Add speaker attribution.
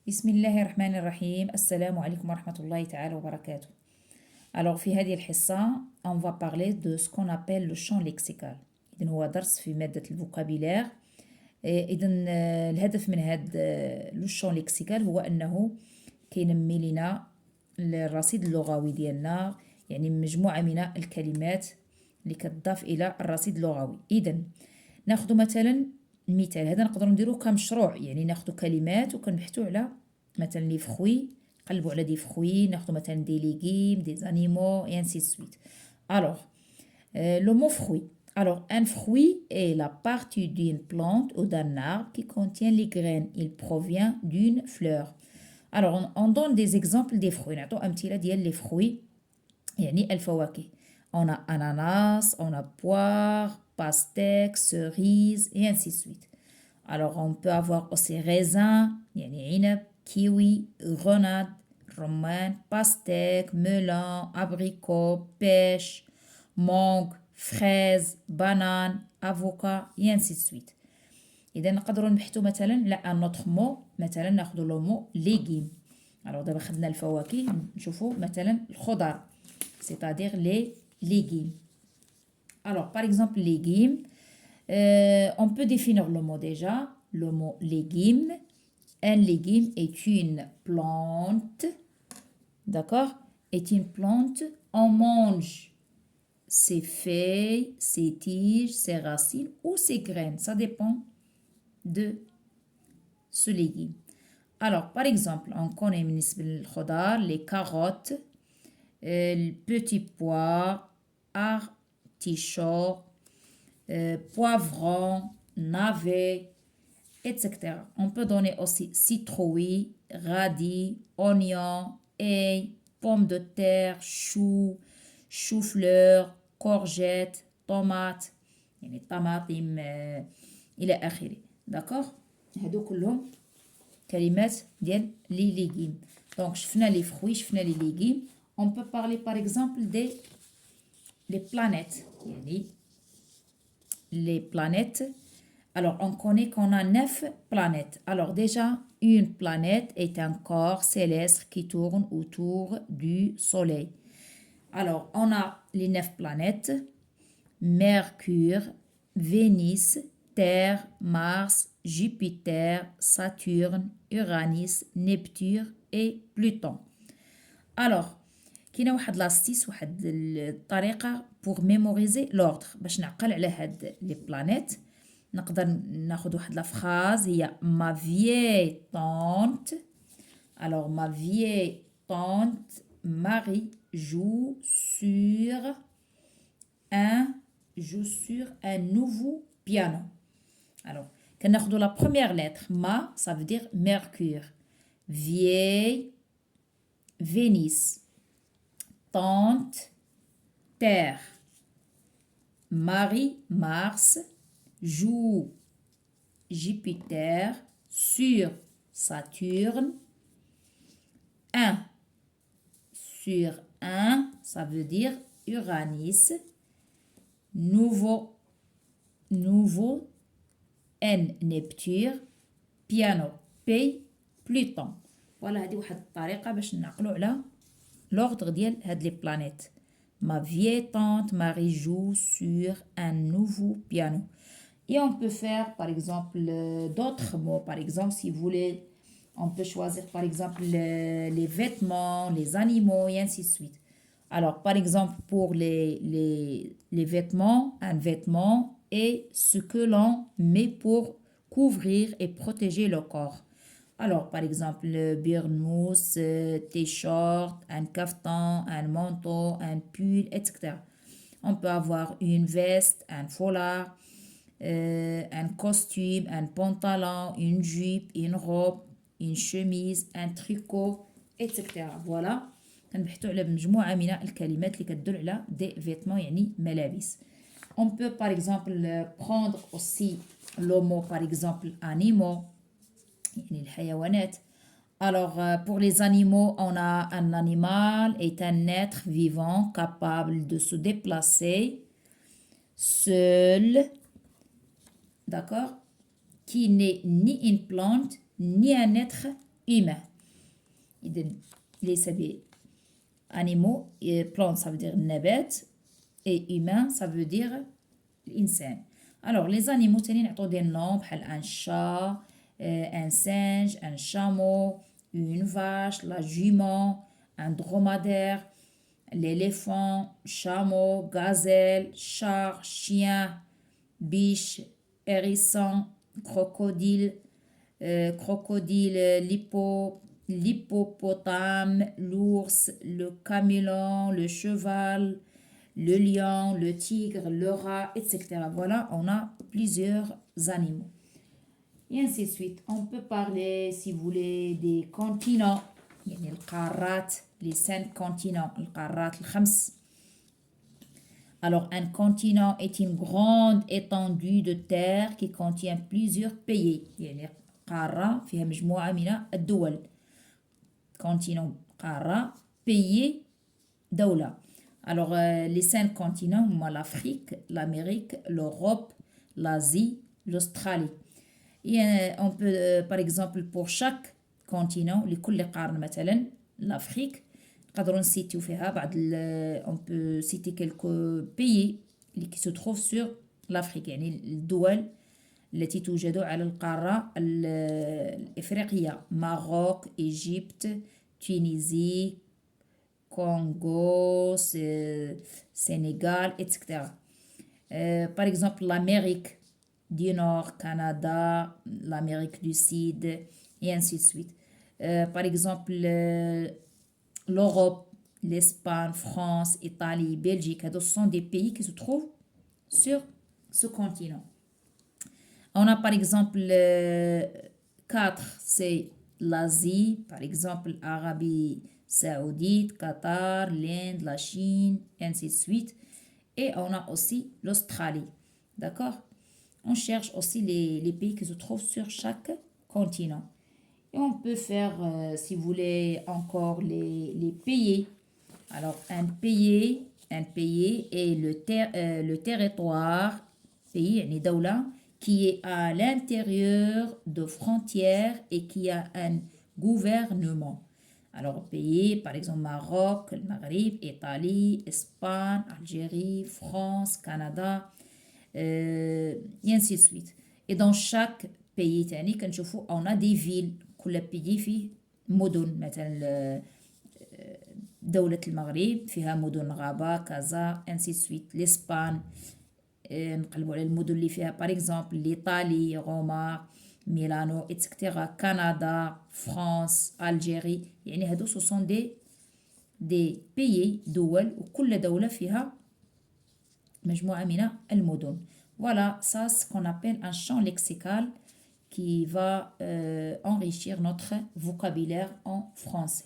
Speaker 1: بسم الله الرحمن الرحيم. السلام عليكم ورحمة الله تعالى وبركاته. Alors في هذه الحصة on va parler de ce qu'on appelle le champ lexical. إذن هو درس في مادة الفوكابيلير. إذن الهدف من هذا لو champ lexical هو أنه كينمي لنا الرصيد اللغوي ديالنا، يعني مجموعة من الكلمات اللي كتضاف إلى الرصيد اللغوي. إذن ناخذ مثلا مثال، هذا نقدر نديرو كمشروع، يعني ناخذ كلمات وكنبحثوا على مثلا لي فخوي، نقلبوا على دي فخوي، ناخذ مثلا دي ليغيم، دي زانيمو et ainsi de suite. Alors, le mot fruit. Alors, un fruit est la partie d'une plante ou d'un arbre qui contient les graines. Il provient d'une fleur. Alors, on donne des exemples des fruits. نعطو أمثلة ديال les fruits، يعني الفواكه. On a ananas, on a poire, pastèque, cerise et ainsi de suite. Alors, on peut avoir aussi raisin, يعني عنب, kiwi, grenade, romaine, pastèque, melon, abricot, pêche, mangue, fraise, banane, avocat et ainsi de suite. إذا نقدروا نبحثوا مثلا على ان autre mot، مثلا ناخذوا لو مو légumes. alors دابا خدنا الفواكه، نشوفوا مثلا الخضر، c'est-à-dire les légumes. Alors par exemple légumes, on peut définir le mot déjà. Le mot légume, un légume est une plante, d'accord, est une plante, on mange ses feuilles, ses tiges, ses racines ou ses graines, ça dépend de ce légume. Alors, par exemple, on connaît les carottes, le petit pois, artichaut, poivron, navet, etc. On peut donner aussi citrouille, radis, oignon, ail, pommes de terre, choux, chou-fleur, courgettes, tomates، يعني طماطم إلى آخره. d'accord. هادو كلهم كلمات ديال لي ليغيم. دونك شفنا لي فروي، شفنا لي ليغيم. on peut parler par exemple des les planètes، يعني les planètes. Alors on connaît qu'on a 9 planètes. Alors déjà, une planète est un corps céleste qui tourne autour du soleil. Alors on a les 9 planètes: Mercure, Vénus, Terre, Mars, Jupiter, Saturne, Uranus, Neptune et Pluton. Alors كاينه واحد لاستيس، واحد الطريقه pour mémoriser l'ordre باش نعقل على هاد لي بلانيت. نقدر ناخذ واحد لا فراز هي ma vieille tante. alors ma vieille tante Marie joue sur un nouveau piano. alors كناخذ la première lettre ma, ça veut dire Mercure, vieille Vénus, tante Terre, Marie Mars, joue Jupiter, sur Saturne, 1 sur 1, ça veut dire Uranus, nouveau N Neptune, piano P Pluton. voilà هذه واحد الطريقه باش نعقلوا على l'ordre ديال هاد لي بلانيت. ma vieille tante Marie joue sur un nouveau piano. et on peut faire par exemple d'autres mots. par exemple, si vous voulez, on peut choisir par exemple les vêtements, les animaux et ainsi de suite. alors par exemple, pour les vêtements, un vêtement est ce que l'on met pour couvrir et protéger le corps. alors par exemple, le burnous, t-shirt, un caftan, un manteau, un pull, etc. on peut avoir une veste, un foulard, un costume, un pantalon, une jupe, une robe, une chemise, un tricot, etc. voilà كنبحثوا على مجموعة من الكلمات اللي كتدل على des vêtements، يعني ملابس. on peut par exemple prendre aussi le mot par exemple animaux، يعني الحيوانات. alors pour les animaux, on a un animal est un être vivant capable de se déplacer seul, d'accord, qui n'est ni une plante ni un être humain. إذن ليس animaux et plante ça veut dire nabat et humain ça veut dire l'insan. Alors les animaux تاني نعطوا des noms بحال un chat, un singe, un chameau, une vache, la jument, un dromadaire, l'éléphant, chameau, gazelle, char, chien, biche, hérisson, crocodile, l'hippopotame, l'ours, le camélon, le cheval, le lion, le tigre, le rat, etc. Voilà, on a plusieurs animaux. Et ainsi de suite. On peut parler, si vous voulez, des continents. يعني القارات, les 5 continents, القارات الخمس. Alors, un continent est une grande étendue de terre qui contient plusieurs pays. يعني قارة فيها مجموعة من الدول. Continent, قارة, pays, دولة. Alors, les 5 continents sont l'Afrique, l'Amérique, l'Europe, l'Asie, l'Australie. Et on peut, par exemple, pour chaque continent, لكل قارة مثلا, l'Afrique, نقدروا نسيتيو فيها بعض on peut citer quelques pays qui se trouvent sur l'Afrique, يعني الدول التي توجد على القارة الإفريقية. ماروك, إيجيبت, تونسي, Congo, Sénégal, etc. Par exemple, l'Amérique du Nord, Canada, l'Amérique du Sud, et ainsi de suite. Par exemple, l'Europe, l'Espagne, France, Italie, Belgique, ce sont des pays qui se trouvent sur ce continent. On a par exemple 4, c'est l'Asie, par exemple Arabie Saoudite, Qatar, l'Inde, la Chine, ainsi de suite. Et on a aussi l'Australie. D'accord? On cherche aussi les pays qui se trouvent sur chaque continent. Et on peut faire, si vous voulez, encore les pays. Alors, un pays est le territoire, pays, يعني دولة, qui est à l'intérieur de frontières et qui a un gouvernement. Alors, pays, par exemple, Maroc, le Maghreb, Italie, Espagne, Algérie, France, Canada, et ainsi de suite. Et dans chaque pays, on a des villes. كل pays فيه مدن. مثلا دولة المغرب فيها مدن غابة, كازا, ainsi de suite. l'Espagne, نقلبوا على المدن اللي فيها par exemple l'Italie, روما, ميلانو, etc. Canada, France, Algérie. يعني هادو ce sont des pays, دول, وكل دولة فيها مجموعة من المدن. Voilà, ça c'est ce qu'on appelle un champ lexical qui va enrichir notre vocabulaire en français.